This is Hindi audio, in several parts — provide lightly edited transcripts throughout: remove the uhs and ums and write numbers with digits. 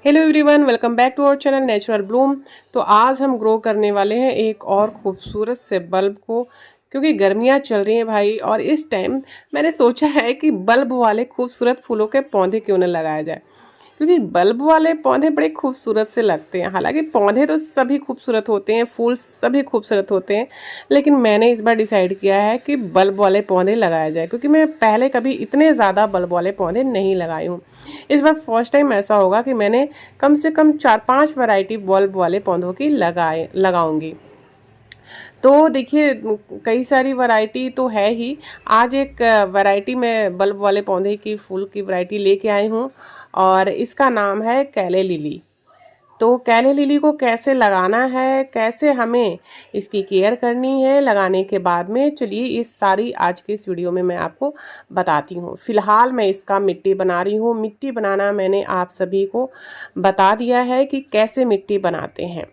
Hello everyone, welcome back to our channel Natural Bloom. तो आज हम ग्रो करने वाले हैं एक और खूबसूरत से बल्ब को, क्योंकि गर्मियां चल रही हैं भाई। और इस टाइम मैंने सोचा है कि बल्ब वाले खूबसूरत फूलों के पौधे क्यों न लगाया जाए, क्योंकि बल्ब वाले पौधे बड़े खूबसूरत से लगते हैं। हालांकि पौधे तो सभी खूबसूरत होते हैं, फूल सभी खूबसूरत होते हैं, लेकिन मैंने इस बार डिसाइड किया है कि बल्ब वाले पौधे लगाया जाए, क्योंकि मैं पहले कभी इतने ज़्यादा बल्ब वाले पौधे नहीं लगाई हूँ। इस बार फर्स्ट टाइम ऐसा होगा कि मैंने कम से कम 4-5 वैरायटी बल्ब वाले पौधों की लगाऊंगी। तो देखिए, कई सारी वैरायटी तो है ही। आज एक वैरायटी मैं बल्ब वाले पौधे की फूल की वैरायटी लेके आई हूँ, और इसका नाम है कैले लिली। तो कैले लिली को कैसे लगाना है, कैसे हमें इसकी केयर करनी है लगाने के बाद में, चलिए इस सारी आज की इस वीडियो में मैं आपको बताती हूँ। फिलहाल मैं इसका मिट्टी बना रही हूँ। मिट्टी बनाना मैंने आप सभी को बता दिया है कि कैसे मिट्टी बनाते हैं।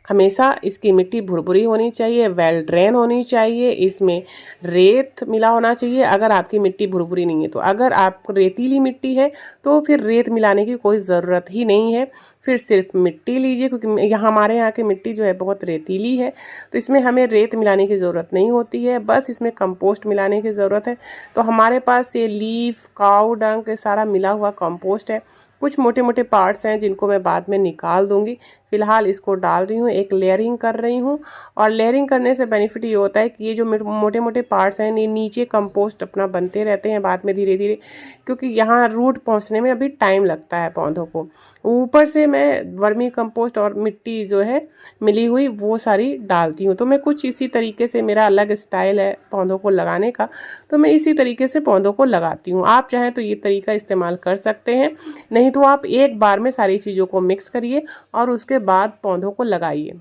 हमेशा इसकी मिट्टी भुरभुरी होनी चाहिए, वेल ड्रेन होनी चाहिए, इसमें रेत मिला होना चाहिए। अगर आपकी मिट्टी भुरभुरी नहीं है, तो अगर आप रेतीली मिट्टी है तो फिर रेत मिलाने की कोई ज़रूरत ही नहीं है। फिर सिर्फ मिट्टी लीजिए, क्योंकि यहाँ हमारे यहाँ की मिट्टी जो है बहुत रेतीली है, तो इसमें हमें रेत मिलाने की ज़रूरत नहीं होती है, बस इसमें कंपोस्ट मिलाने की ज़रूरत है। तो हमारे पास ये लीफ, काऊ डंग ये सारा मिला हुआ कंपोस्ट है। कुछ मोटे मोटे पार्ट्स हैं जिनको मैं बाद में निकाल दूंगी। फिलहाल इसको डाल रही हूँ, एक लेयरिंग कर रही हूँ। और लेयरिंग करने से बेनिफिट ये होता है कि ये जो मोटे मोटे पार्ट्स हैं ये नीचे कंपोस्ट अपना बनते रहते हैं बाद में धीरे धीरे, क्योंकि यहाँ रूट पहुँचने में अभी टाइम लगता है पौधों को। ऊपर से मैं वर्मी कंपोस्ट और मिट्टी जो है मिली हुई वो सारी डालती हूँ। तो मैं कुछ इसी तरीके से, मेरा अलग स्टाइल है पौधों को लगाने का, तो मैं इसी तरीके से पौधों को लगाती हूँ। आप चाहें तो ये तरीका इस्तेमाल कर सकते हैं, नहीं तो आप एक बार में सारी चीज़ों को मिक्स करिए और उसके बाद पौधों को लगाइए।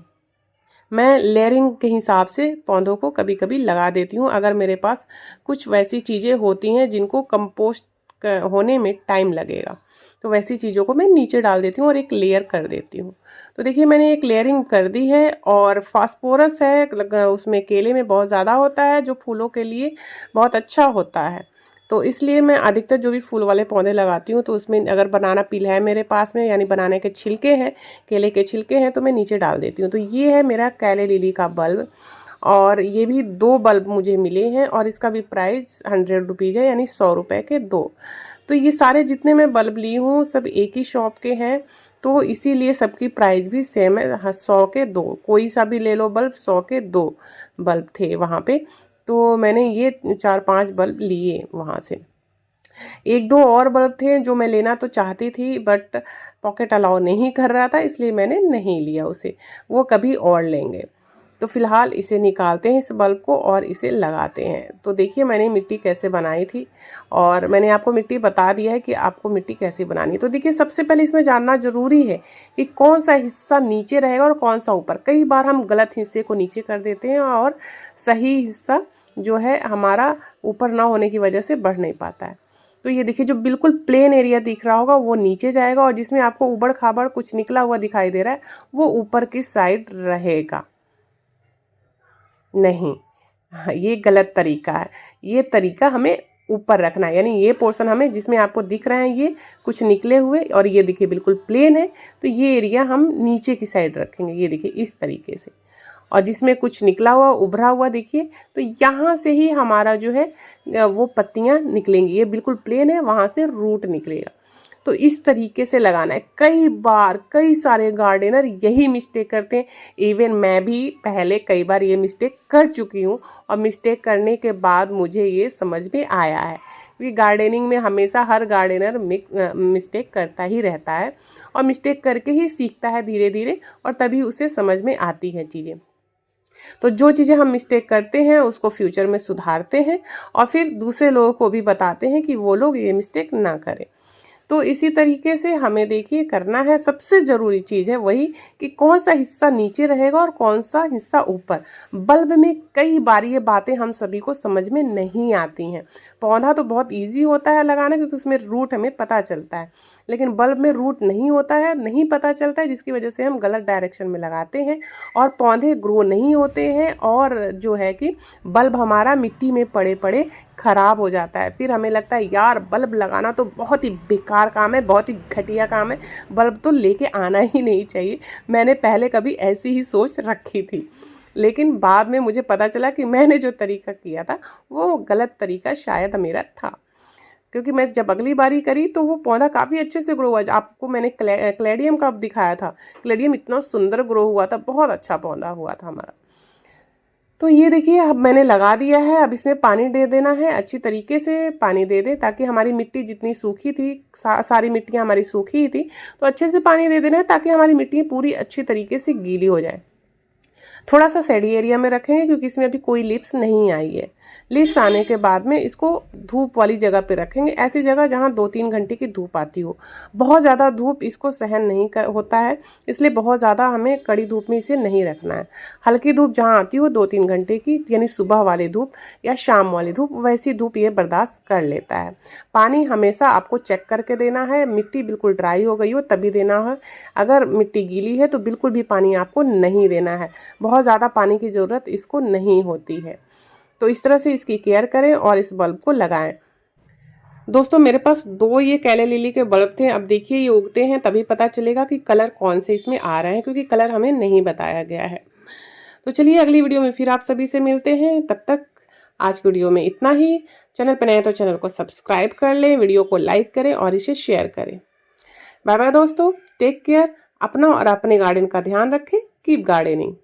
मैं लेयरिंग के हिसाब से पौधों को कभी कभी लगा देती हूँ, अगर मेरे पास कुछ वैसी चीज़ें होती हैं जिनको कंपोस्ट होने में टाइम लगेगा, तो वैसी चीज़ों को मैं नीचे डाल देती हूँ और एक लेयर कर देती हूँ। तो देखिए, मैंने एक लेयरिंग कर दी है। और फास्फोरस है उसमें, केले में बहुत ज़्यादा होता है, जो फूलों के लिए बहुत अच्छा होता है। तो इसलिए मैं अधिकतर जो भी फूल वाले पौधे लगाती हूँ, तो उसमें अगर बनाना पील है मेरे पास में, यानी बनाने के छिलके हैं, केले के छिलके हैं, तो मैं नीचे डाल देती हूँ। तो ये है मेरा कैले लिली का बल्ब, और ये भी 2 बल्ब मुझे मिले हैं, और इसका भी प्राइस 100 रुपीज़ है, यानी 100 रुपये के 2। तो ये सारे जितने मैं बल्ब ली हूँ सब एक ही शॉप के हैं, तो इसीलिए सबकी प्राइस भी सेम है। 100 के 2, कोई सा भी ले लो बल्ब, 100 के 2 बल्ब थे वहाँ पे। तो मैंने ये 4-5 बल्ब लिए वहाँ से। 1-2 और बल्ब थे जो मैं लेना तो चाहती थी, बट पॉकेट अलाउ नहीं कर रहा था, इसलिए मैंने नहीं लिया उसे। वो कभी और लेंगे। तो फिलहाल इसे निकालते हैं इस बल्ब को और इसे लगाते हैं। तो देखिए, मैंने मिट्टी कैसे बनाई थी, और मैंने आपको मिट्टी बता दिया है कि आपको मिट्टी कैसे बनानी है। तो देखिए, सबसे पहले इसमें जानना ज़रूरी है कि कौन सा हिस्सा नीचे रहेगा और कौन सा ऊपर। कई बार हम गलत हिस्से को नीचे कर देते हैं, और सही हिस्सा जो है हमारा ऊपर ना होने की वजह से बढ़ नहीं पाता है। तो ये देखिए, जो बिल्कुल प्लेन एरिया दिख रहा होगा वो नीचे जाएगा, और जिसमें आपको उबड़ खाबड़ कुछ निकला हुआ दिखाई दे रहा है वो ऊपर की साइड रहेगा। नहीं, हाँ, ये गलत तरीका है। ये तरीका हमें ऊपर रखना है, यानी ये पोर्शन हमें, जिसमें आपको दिख रहे हैं ये कुछ निकले हुए, और ये देखिए बिल्कुल प्लेन है, तो ये एरिया हम नीचे की साइड रखेंगे। ये देखिए इस तरीके से। और जिसमें कुछ निकला हुआ, उभरा हुआ देखिए, तो यहाँ से ही हमारा जो है वो पत्तियाँ निकलेंगी। ये बिल्कुल प्लेन है, वहाँ से रूट निकलेगा। तो इस तरीके से लगाना है। कई बार कई सारे गार्डनर यही मिस्टेक करते हैं। इवन मैं भी पहले कई बार ये मिस्टेक कर चुकी हूँ, और मिस्टेक करने के बाद मुझे ये समझ में आया है। क्योंकि गार्डनिंग में हमेशा हर गार्डनर मिस्टेक करता ही रहता है, और मिस्टेक करके ही सीखता है धीरे धीरे, और तभी उसे समझ में आती हैं चीज़ें। तो जो चीज़ें हम मिस्टेक करते हैं उसको फ्यूचर में सुधारते हैं, और फिर दूसरे लोगों को भी बताते हैं कि वो लोग ये मिस्टेक ना करें। तो इसी तरीके से हमें देखिए करना है। सबसे ज़रूरी चीज़ है वही कि कौन सा हिस्सा नीचे रहेगा और कौन सा हिस्सा ऊपर। बल्ब में कई बार ये बातें हम सभी को समझ में नहीं आती हैं। पौधा तो बहुत इजी होता है लगाना, क्योंकि उसमें रूट हमें पता चलता है, लेकिन बल्ब में रूट नहीं होता है, नहीं पता चलता है, जिसकी वजह से हम गलत डायरेक्शन में लगाते हैं और पौधे ग्रो नहीं होते हैं, और जो है कि बल्ब हमारा मिट्टी में पड़े पड़े ख़राब हो जाता है। फिर हमें लगता है यार बल्ब लगाना तो बहुत ही बेकार काम है, बहुत ही घटिया काम है, बल्ब तो लेके आना ही नहीं चाहिए। मैंने पहले कभी ऐसी ही सोच रखी थी, लेकिन बाद में मुझे पता चला कि मैंने जो तरीका किया था वो गलत तरीका शायद मेरा था, क्योंकि मैं जब अगली बारी करी तो वो पौधा काफ़ी अच्छे से ग्रो हुआ। आपको मैंने क्लेडियम का दिखाया था, क्लेडियम इतना सुंदर ग्रो हुआ था, बहुत अच्छा पौधा हुआ था हमारा। तो ये देखिए अब मैंने लगा दिया है। अब इसमें पानी दे देना है, अच्छी तरीके से पानी दे दें ताकि हमारी मिट्टी जितनी सूखी थी, सारी मिट्टियाँ हमारी सूखी ही थी, तो अच्छे से पानी दे देना है ताकि हमारी मिट्टी पूरी अच्छी तरीके से गीली हो जाए। थोड़ा सा सैडी एरिया में रखेंगे क्योंकि इसमें अभी कोई लिप्स नहीं आई है। लिप्स आने के बाद में इसको धूप वाली जगह पे रखेंगे, ऐसी जगह जहाँ 2-3 घंटे की धूप आती हो। बहुत ज़्यादा धूप इसको सहन नहीं होता है, इसलिए बहुत ज़्यादा हमें कड़ी धूप में इसे नहीं रखना है। हल्की धूप जहाँ आती हो 2-3 घंटे की, यानी सुबह वाली धूप या शाम वाली धूप, वैसी धूप ये बर्दाश्त कर लेता है। पानी हमेशा आपको चेक करके देना है, मिट्टी बिल्कुल ड्राई हो गई हो तभी देना है। अगर मिट्टी गीली है तो बिल्कुल भी पानी आपको नहीं देना है, बहुत ज़्यादा पानी की ज़रूरत इसको नहीं होती है। तो इस तरह से इसकी केयर करें और इस बल्ब को लगाएं। दोस्तों मेरे पास 2 ये कैले लिली के बल्ब थे। अब देखिए ये उगते हैं तभी पता चलेगा कि कलर कौन से इसमें आ रहे हैं, क्योंकि कलर हमें नहीं बताया गया है। तो चलिए अगली वीडियो में फिर आप सभी से मिलते हैं। तब तक आज की वीडियो में इतना ही। चैनल पर नए तो चैनल को सब्सक्राइब कर लें, वीडियो को लाइक करें और इसे शेयर करें। बाय बाय दोस्तों, टेक केयर। अपना और अपने गार्डन का ध्यान रखें। Keep gardening.